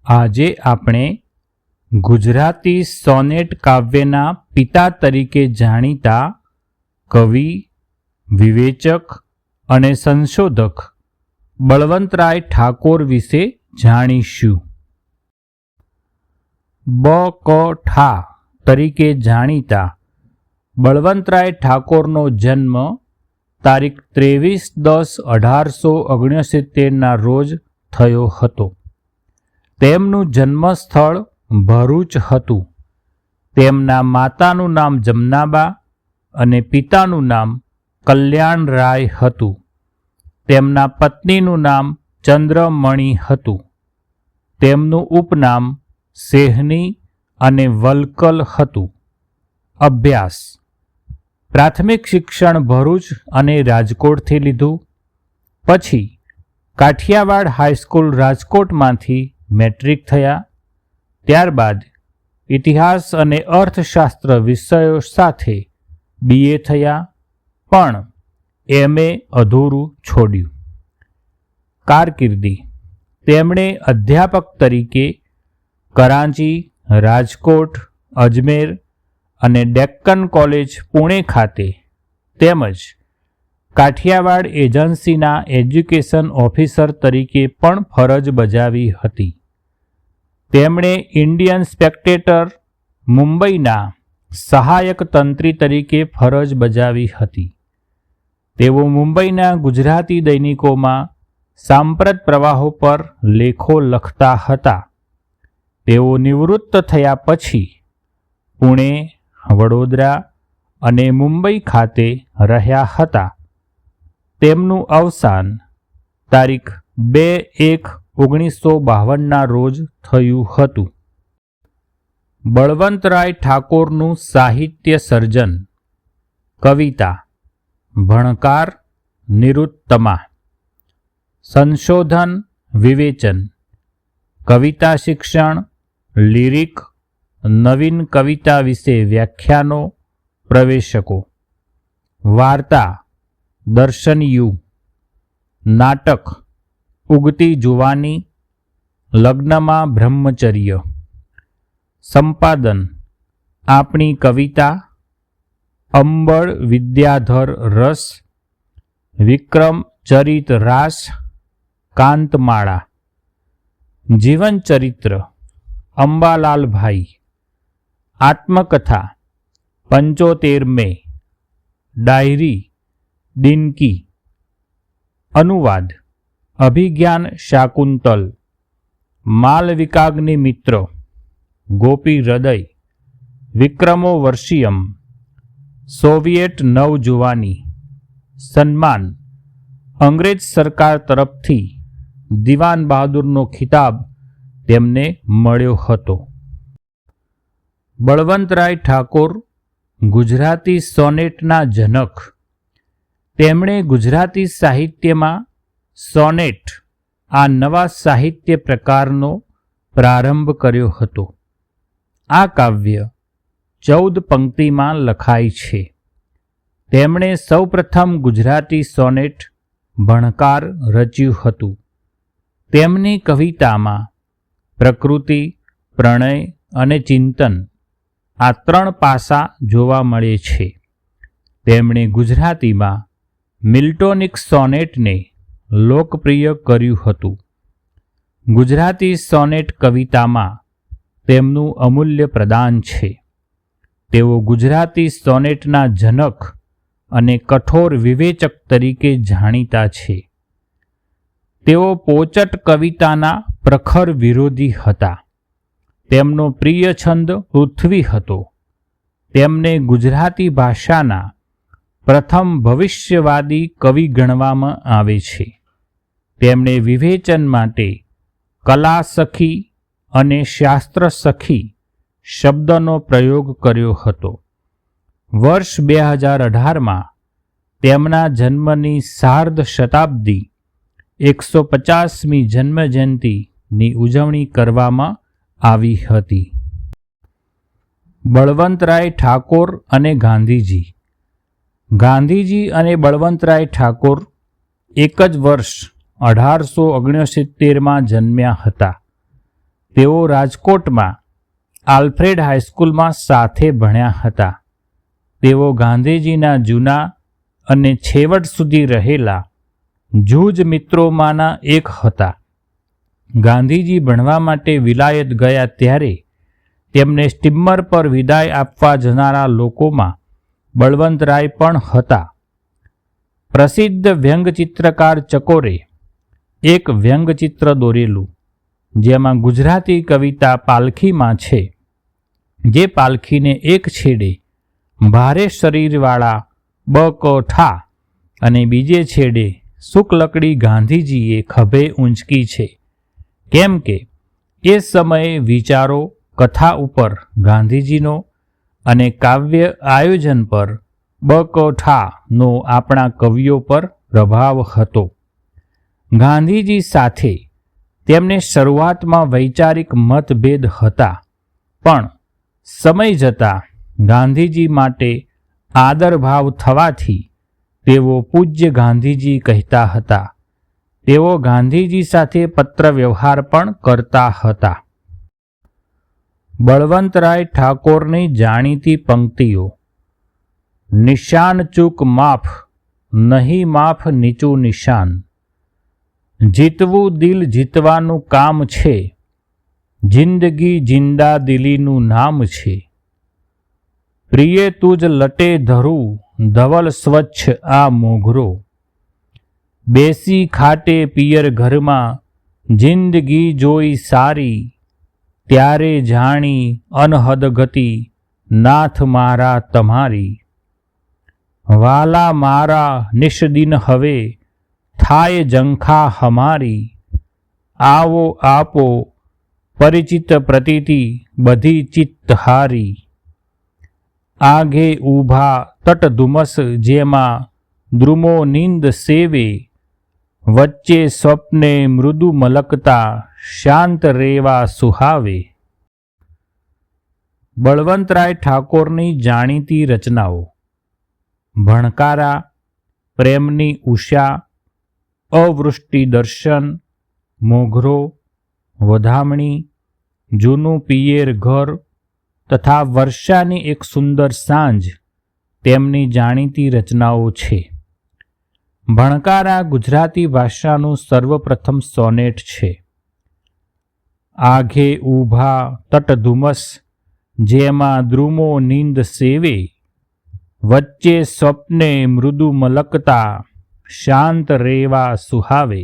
આજે આપણે ગુજરાતી સોનેટ કાવ્યના પિતા તરીકે જાણીતા કવિ, વિવેચક અને સંશોધક બળવંતરાય ઠાકોર વિશે જાણીશું. બ.ક. ઠા તરીકે જાણીતા બળવંતરાય ઠાકોરનો જન્મ તારીખ 23/10/1869 રોજ થયો હતો. તેમનું જન્મસ્થળ ભરૂચ હતું. તેમના માતાનું નામ જમનાબા અને પિતાનું નામ કલ્યાણરાય હતું. તેમના પત્નીનું નામ ચંદ્રમણી હતું. તેમનું ઉપનામ સેહની અને વલકલ હતું. અભ્યાસ: પ્રાથમિક શિક્ષણ ભરૂચ અને રાજકોટથી લીધું. પછી કાઠિયાવાડ હાઈસ્કૂલ રાજકોટમાંથી મેટ્રિક થયા. ત્યારબાદ ઇતિહાસ અને અર્થશાસ્ત્ર વિષયો સાથે BA થયા, પણ MA અધૂરું છોડ્યું. કારકિર્દી: તેમણે અધ્યાપક તરીકે કરાંચી, રાજકોટ, અજમેર અને ડેક્કન કોલેજ પુણે ખાતે તેમજ કાઠિયાવાડ એજન્સીના એજ્યુકેશન ઓફિસર તરીકે પણ ફરજ બજાવી હતી. તેમણે ઇન્ડિયન સ્પેક્ટેટર, મુંબઈના સહાયક તંત્રી તરીકે ફરજ બજાવી હતી. તેઓ મુંબઈના ગુજરાતી દૈનિકોમાં સાંપ્રત પ્રવાહો પર લેખો લખતા હતા. તેઓ નિવૃત્ત થયા પછી પુણે, વડોદરા અને મુંબઈ ખાતે રહ્યા હતા. તેમનું અવસાન તારીખ 2/1/1952 રોજ થયું હતું. બળવંતરાય ઠાકોરનું સાહિત્ય સર્જન: કવિતા ભણકાર, નિરુત્તમા. સંશોધન, વિવેચન: કવિતા શિક્ષણ, લિરિક, નવીન કવિતા વિશે વ્યાખ્યાનો, પ્રવેશકો. વાર્તા દર્શનયુ. નાટક ઉગતી જુવાની, લગ્નમાં બ્રહ્મચર્ય. સંપાદન આપણી કવિતા, અંબળ વિદ્યાધર રસ, વિક્રમ ચરિત રાસ, કાંતમાળા. જીવન ચરિત્ર: અંબાલાલભાઈ. આત્મકથા 75 મે. ડાયરી દિનકી. અનુવાદ અભિજ્ઞાન શાકુંતલ. માલવિકાગ્નિ મિત્ર. ગોપી હૃદય. વિક્રમો વર્ષિયમ. સોવિયેટ નવજુવાની. સન્માન: અંગ્રેજ સરકાર તરફથી દિવાન બહાદુરનો ખિતાબ તેમને મળ્યો હતો. બળવંતરાય ઠાકોર ગુજરાતી સોનેટના જનક. તેમણે ગુજરાતી સાહિત્યમાં સોનેટ, આ નવા સાહિત્ય પ્રકારનો પ્રારંભ કર્યો હતો. આ કાવ્ય 14 પંક્તિમાં લખાય છે. તેમણે સૌપ્રથમ ગુજરાતી સોનેટ ભણકાર રચ્યું હતું. તેમની કવિતામાં પ્રકૃતિ, પ્રણય અને ચિંતન, આ 3 પાસા જોવા મળે છે. તેમણે ગુજરાતીમાં મિલ્ટોનિક સોનેટને લોકપ્રિય કર્યું હતું. ગુજરાતી સોનેટ કવિતામાં તેમનું અમૂલ્ય પ્રદાન છે. તેઓ ગુજરાતી સોનેટના જનક અને કઠોર વિવેચક તરીકે જાણીતા છે. તેઓ પોચટ કવિતાના પ્રખર વિરોધી હતા. તેમનો પ્રિય છંદ પૃથ્વી હતો. તેમને ગુજરાતી ભાષાના પ્રથમ ભવિષ્યવાદી કવિ ગણવામાં આવે છે. તેમણે વિવેચન માટે કલા સખી અને શાસ્ત્ર સખી શબ્દનો પ્રયોગ કર્યો હતો. વર્ષ 2018માં તેમના જન્મની સાર્ધ શતાબ્દી 150મી જન્મજયંતિની ઉજવણી કરવામાં આવી હતી. બળવંતરાય ઠાકોર અને ગાંધીજી. ગાંધીજી અને બળવંતરાય ઠાકોર એક જ વર્ષ 1869માં જન્મ્યા હતા. તેઓ રાજકોટમાં આલ્ફ્રેડ હાઈસ્કૂલમાં સાથે ભણ્યા હતા. તેઓ ગાંધીજીના જૂના અને છેવટ સુધી રહેલા જૂજ મિત્રોમાંના એક હતા. ગાંધીજી ભણવા માટે વિલાયત ગયા ત્યારે તેમને સ્ટીમર પર વિદાય આપવા જનારા લોકોમાં બળવંતરાય પણ હતા. પ્રસિદ્ધ વ્યંગચિત્રકાર ચકોરે એક વ્યંગચિત્ર દોરેલું, જેમાં ગુજરાતી કવિતા પાલખીમાં છે, જે પાલખીને એક છેડે ભારે શરીરવાળા બકઠા અને બીજે છેડે શુક્લકડી ગાંધીજીએ ખભે ઊંચકી છે, કેમ કે એ સમયે વિચારો કથા ઉપર ગાંધીજીનો અને કાવ્ય આયોજન પર બકઠાનો આપણા કવિઓ પર પ્રભાવ હતો. ગાંધીજી સાથે તેમને શરૂઆતમાં વૈચારિક મતભેદ હતા, પણ સમય જતાં ગાંધીજી માટે આદરભાવ થવાથી તેઓ પૂજ્ય ગાંધીજી કહેતા હતા. તેઓ ગાંધીજી સાથે પત્ર વ્યવહાર પણ કરતા હતા. બળવંતરાય ઠાકોરની જાણીતી પંક્તિઓ: નિશાન ચૂક માફ, નહીં માફ નીચું નિશાન. જીતવું દિલ જીતવાનું કામ છે, જિંદગી જિંદા દિલીનું નામ છે. પ્રિય તુજ લટે ધરું, ધવલ સ્વચ્છ આ મોઘરો. બેસી ખાટે પિયર ઘરમાં, જિંદગી જોઈ સારી. ત્યારે જાણી અનહદ ગતિ, નાથ મારા તમારી. વાલા મારા નિષ્દિન હવે, થાય ઝંખા હમારી. આવો આપો પરિચિત પ્રતીતિ, બધી ચિત્તહારી. આગે ઊભા તટ ધુમસ, જેમાં દ્રુમો નિંદ સેવે. વચ્ચે સ્વપ્ને મૃદુ મલકતા, શાંત રેવા સુહાવે. બળવંતરાય ઠાકોરની જાણીતી રચનાઓ: ભણકારા, પ્રેમની ઉષા, અવૃષ્ટિ દર્શન, મોઘરો, વધામણી, જૂનું પિયર ઘર તથા વર્ષાની એક સુંદર સાંજ તેમની જાણીતી રચનાઓ છે. ભણકારા ગુજરાતી ભાષાનું સર્વપ્રથમ સોનેટ છે. આઘે ઊભા તટ ધુમસ, જેમાં દ્રુમો નીંદ સેવે. વચ્ચે સ્વપ્ને મૃદુ મલકતા, શાંત રેવા સુહાવે.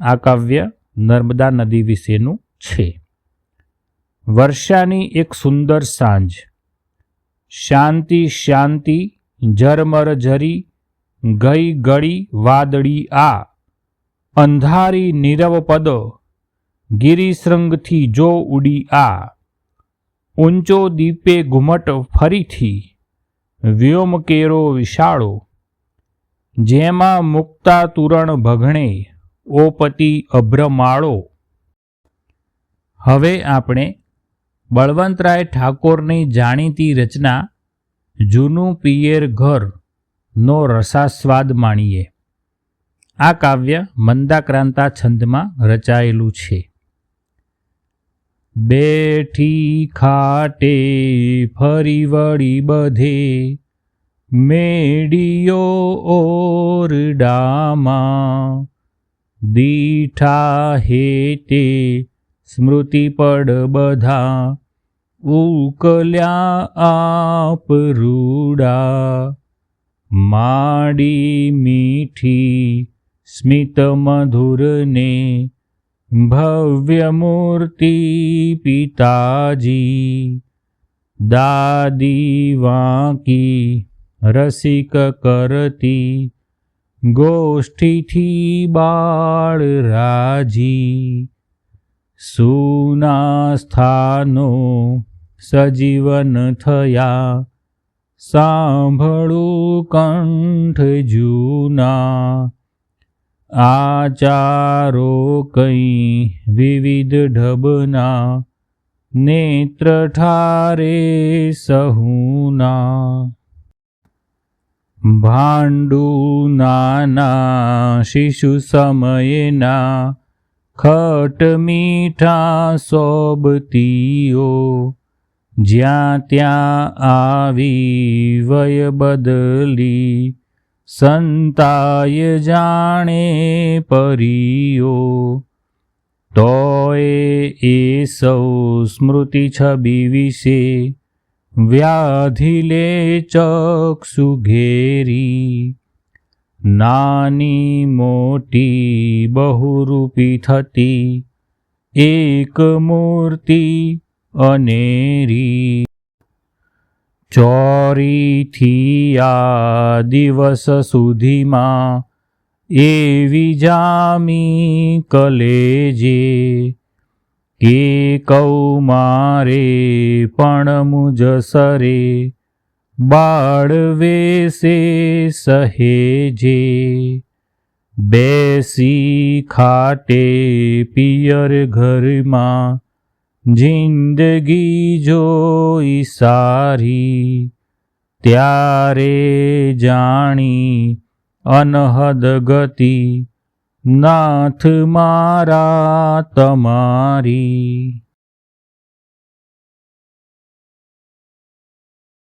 આ કાવ્ય નર્મદા નદી વિશેનું છે. વર્ષાની એક સુંદર સાંજ. શાંતિ શાંતિ ઝરમર ઝરી, ગઈ ગળી વાદળી આ. અંધારી નીરવ પદ, ગિરિશૃંગથી જો ઉડી આ. ઊંચો દીપે ઘુમટ ફરીથી, વ્યોમ કેરો વિશાળો. જેમાં મુક્તા તુરણ ભગણે, ઓપતિ અભ્રમાળો. હવે આપણે બળવંતરાય ઠાકોરની જાણીતી રચના જૂનું પિયર ઘર નો રસાસ્વાદ માણીએ. આ કાવ્ય મંદાક્રાંતા છંદમાં રચાયેલું છે. બેઠી ખાટે ફરી વળી બધે, મેડિયો ઓરડામાં. દીઠા હેતે સ્મૃતિ પડ બધા, ઉકલ્યા આપ રૂડા. માડી મીઠી સ્મિત મધુરને, ભવ્ય મૂર્તિ પિતાજી. દાદી વાંકી રસિક કરતી, ગોષ્ઠીથી બાળ રાજી. સૂના સ્થાનો સજીવન થયા, સાંભળું કંઠ જૂના. આચારો કઈ વિવિધ ઢબના, નેત્ર ઠારે સહુના. ભાંડુ નાના શિશુ સમયના, ખટ મીઠા સોબતીઓ જ્યાં ત્યાં આવી વય બદલી સંતાય જાણે પરીઓ તોય એ સૌ સ્મૃતિ છબી વિશે વ્યાધિ લે ચક્ષુ ઘેરી નાની મોટી બહુરૂપી થતી એક મૂર્તિ અનેરી ચોરીથી આ દિવસ સુધીમાં એવી જામી કલેજે કે કૌમારે પણ મુજસરે બાળ વેસે સહેજે બેસી ખાટે પિયર ઘરમાં જિંદગી જોઈ સારી ત્યારે જાણી અનહદ ગતિ નાથ મારા તમારી।